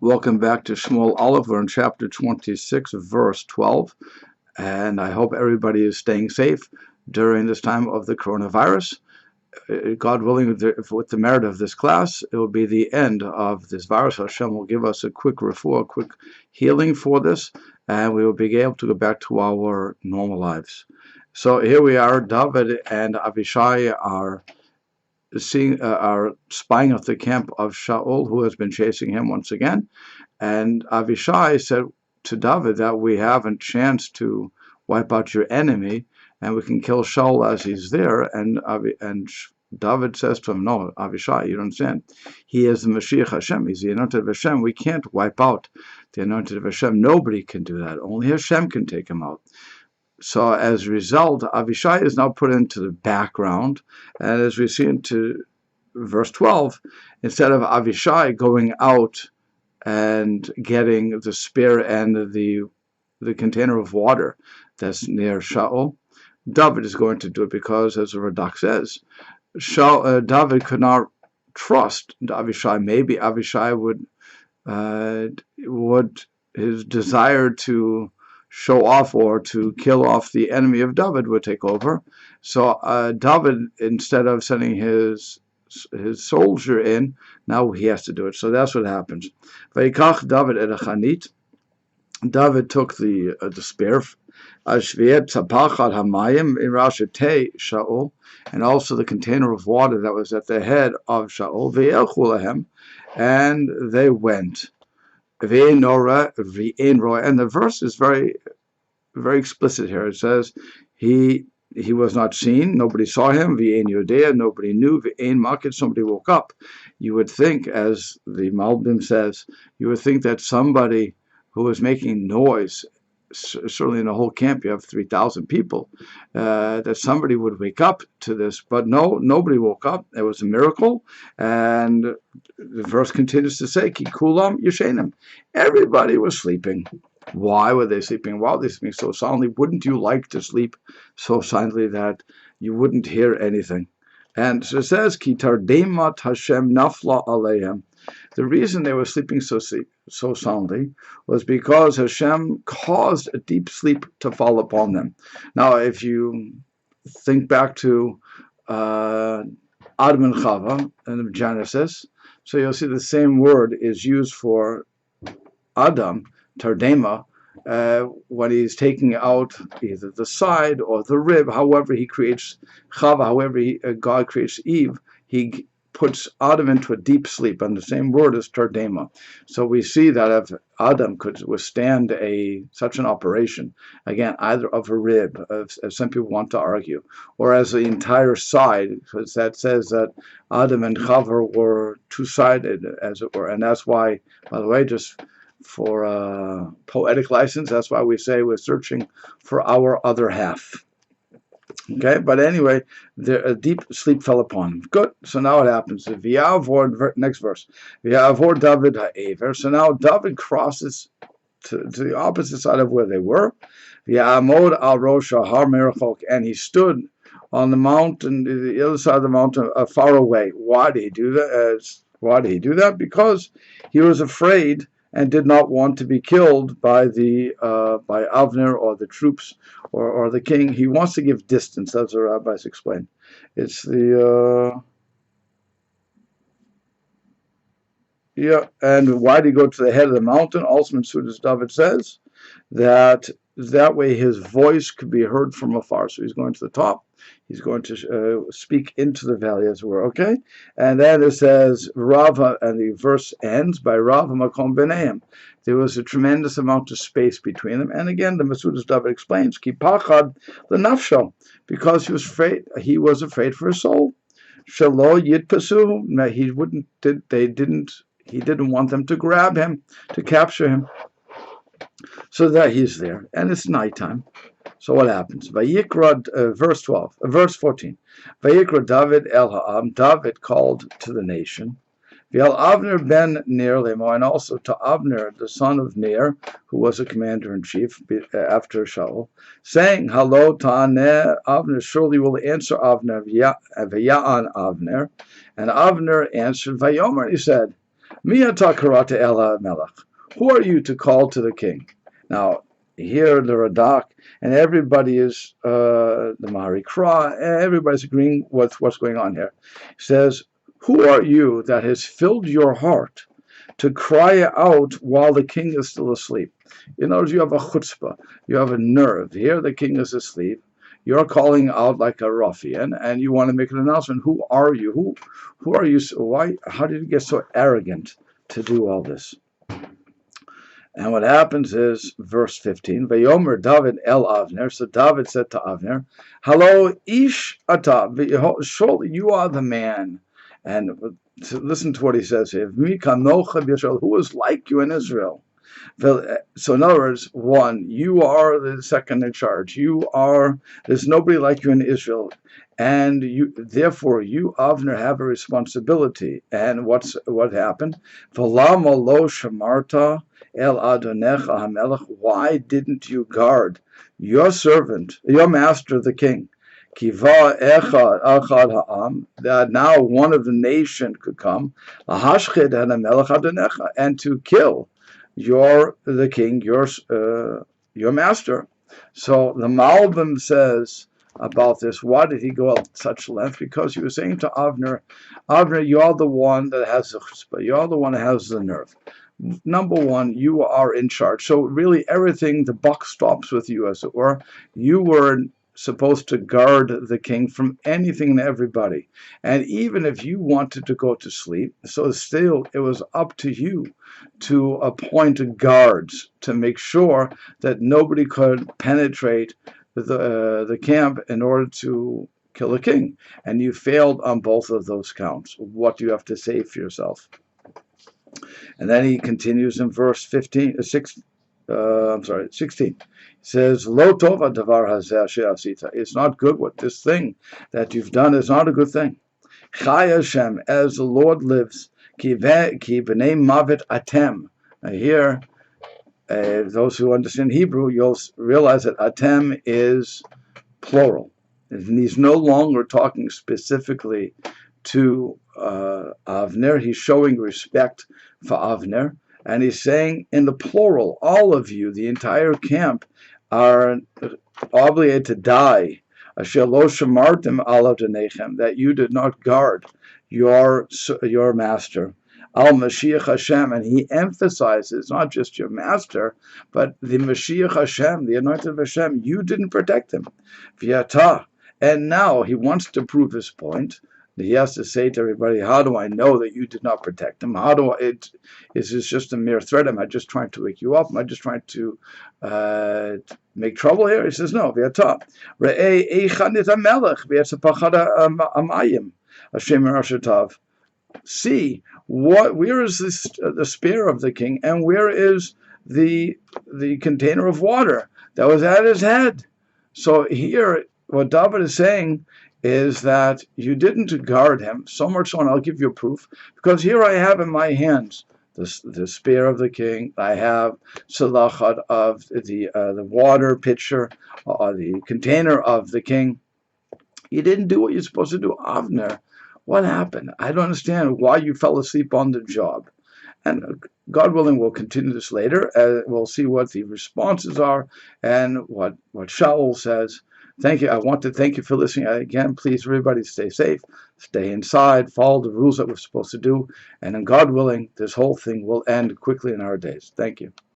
Welcome back to Shmuel Aleph. We're in chapter 26, verse 12, and I hope everybody is staying safe during this time of the coronavirus. God willing, with the merit of this class, it will be the end of this virus. Hashem will give us a quick refuah, a quick healing for this, and we will be able to go back to our normal lives. So here we are. David and Avishai are spying out the camp of Saul, who has been chasing him once again. And Avishai said to David that we have a chance to wipe out your enemy, and we can kill Saul as he's there. And David says to him, "No, Avishai, you don't understand. He is the Mashiach Hashem. He's the anointed of Hashem. We can't wipe out the anointed of Hashem. Nobody can do that. Only Hashem can take him out." So as a result, Avishai is now put into the background. And as we see into verse 12, instead of Avishai going out and getting the spear and the container of water that's near Shaul, David is going to do it because, as the Radak says, David could not trust Avishai. Maybe Avishai would his desire to show off or to kill off the enemy of David would take over. So David, instead of sending his soldier in, now he has to do it. So that's what happens. Vayikach David et hachanit. David took the spear, Ashviet Tzapachat Hamayim Irashetei Shaul, and also the container of water that was at the head of Shaul. V'yelchu lahem, and they went. And the verse is very, very explicit here. It says he was not seen, nobody saw him. V'ein Yodea, nobody knew. V'ein Makid, somebody woke up. You would think, as the Malbim says, you would think that somebody who was making noise, certainly in the whole camp, you have 3,000 people, that somebody would wake up to this. But no, nobody woke up. It was a miracle. And the verse continues to say, Ki kulam yeshenim. Everybody was sleeping. Why were they sleeping? Why were they sleeping so soundly? Wouldn't you like to sleep so soundly that you wouldn't hear anything? And so it says, Ki tardemat Hashem nafla aleihem. The reason they were sleeping so soundly was because Hashem caused a deep sleep to fall upon them. Now, if you think back to Adam and Chava in Genesis, so you'll see the same word is used for Adam, tardema, when he's taking out either the side or the rib. However he creates Chava, however God creates Eve, he puts Adam into a deep sleep, and the same word is tardema. So we see that if Adam could withstand such an operation, again, either of a rib, as some people want to argue, or as the entire side, because that says that Adam and Chava were two-sided, as it were, and that's why, by the way, just for poetic license, that's why we say we're searching for our other half. Okay, but anyway, a deep sleep fell upon him. Good. So now what happens? Next verse. David ha'aver. So now David crosses to the opposite side of where they were. Al Rosh Har Merachok, and he stood on the mountain, the other side of the mountain, far away. Why did he do that? Because he was afraid and did not want to be killed by Avner or the troops or the king. He wants to give distance, as the rabbis explain. It's and why did he go to the head of the mountain? Also, as David says, that way his voice could be heard from afar. So he's going to the top. He's going to speak into the valley, as it were, okay? And then it says, Rava, and the verse ends by Rava Makom Beneim. There was a tremendous amount of space between them. And again, the Masudas David explains, Ki pachad lenafsho, because he was afraid for his soul. Shalo yitpasu, he didn't want them to grab him, to capture him. So that he's there, and it's nighttime. So what happens? Vayikra, verse 14. Vayikra David el ha'am. David called to the nation. V'el Avner ben Ner lemo, and also to Avner, the son of Ner, who was a commander-in-chief after Shaul, saying, Halo ta'aneh Avner, surely will answer Avner, v'ya'an Avner. And Avner answered, Vayomer, he said, Mi ata karata el melech. Who are you to call to the king? Now, here the Radak and everybody is, the Mahari Kra, everybody's agreeing with what's going on here. He says, who are you that has filled your heart to cry out while the king is still asleep? In other words, you have a chutzpah, you have a nerve. Here the king is asleep. You're calling out like a ruffian, and you want to make an announcement. Who are you? Who are you? Why? How did you get so arrogant to do all this? And what happens is, verse 15, Vayomer David el Avner. So David said to Avner, Hello, Ish ata, surely you are the man. And listen to what he says here. Who is like you in Israel? So in other words, one, you are the second in charge. There's nobody like you in Israel. And therefore, you, Avner, have a responsibility. And what happened? V'lama lo shamarta el adonecha hamelech. Why didn't you guard your servant, your master, the king? Kiva echad ha'am, that now one of the nation could come, lahashchid hamelech adonecha, and to kill the king, your master. So the Malbim says about this, why did he go at such length? Because he was saying to Avner, you're the one that has the chutzpah, you're the one that has the nerve. Number one, you are in charge. So really everything, the buck stops with you, as it were. You were supposed to guard the king from anything and everybody. And even if you wanted to go to sleep, so still it was up to you to appoint guards to make sure that nobody could penetrate the camp in order to kill the king. And you failed on both of those counts. What do you have to say for yourself? And then he continues in verse 16. He says, Lo tova davar hazeh asher asita. It's not good what this thing that you've done is not a good thing. Chai Hashem, as the Lord lives, ki b'nei mavet atem. Now here, those who understand Hebrew, you'll realize that atem is plural. And he's no longer talking specifically to Avner. He's showing respect for Avner. And he's saying in the plural, all of you, the entire camp, are obligated to die. Asher lo shamartem alav denechem, that you did not guard your master. Al Mashiach Hashem, and he emphasizes not just your master, but the Mashiach Hashem, the anointed of Hashem. You didn't protect him. V'yata, and now he wants to prove his point. He has to say to everybody, how do I know that you did not protect him? Is this just a mere threat? Am I just trying to wake you up? Am I just trying to make trouble here? He says, no. See, where is the spear of the king, and where is the container of water that was at his head? So here, what David is saying is that you didn't guard him, so much so, and I'll give you proof, because here I have in my hands the spear of the king, I have salachat of the water pitcher, the container of the king. You didn't do what you're supposed to do. Avner, what happened? I don't understand why you fell asleep on the job. And God willing, we'll continue this later. We'll see what the responses are and what Saul says. Thank you. I want to thank you for listening. Again, please, everybody, stay safe, stay inside, follow the rules that we're supposed to do. And then, God willing, this whole thing will end quickly in our days. Thank you.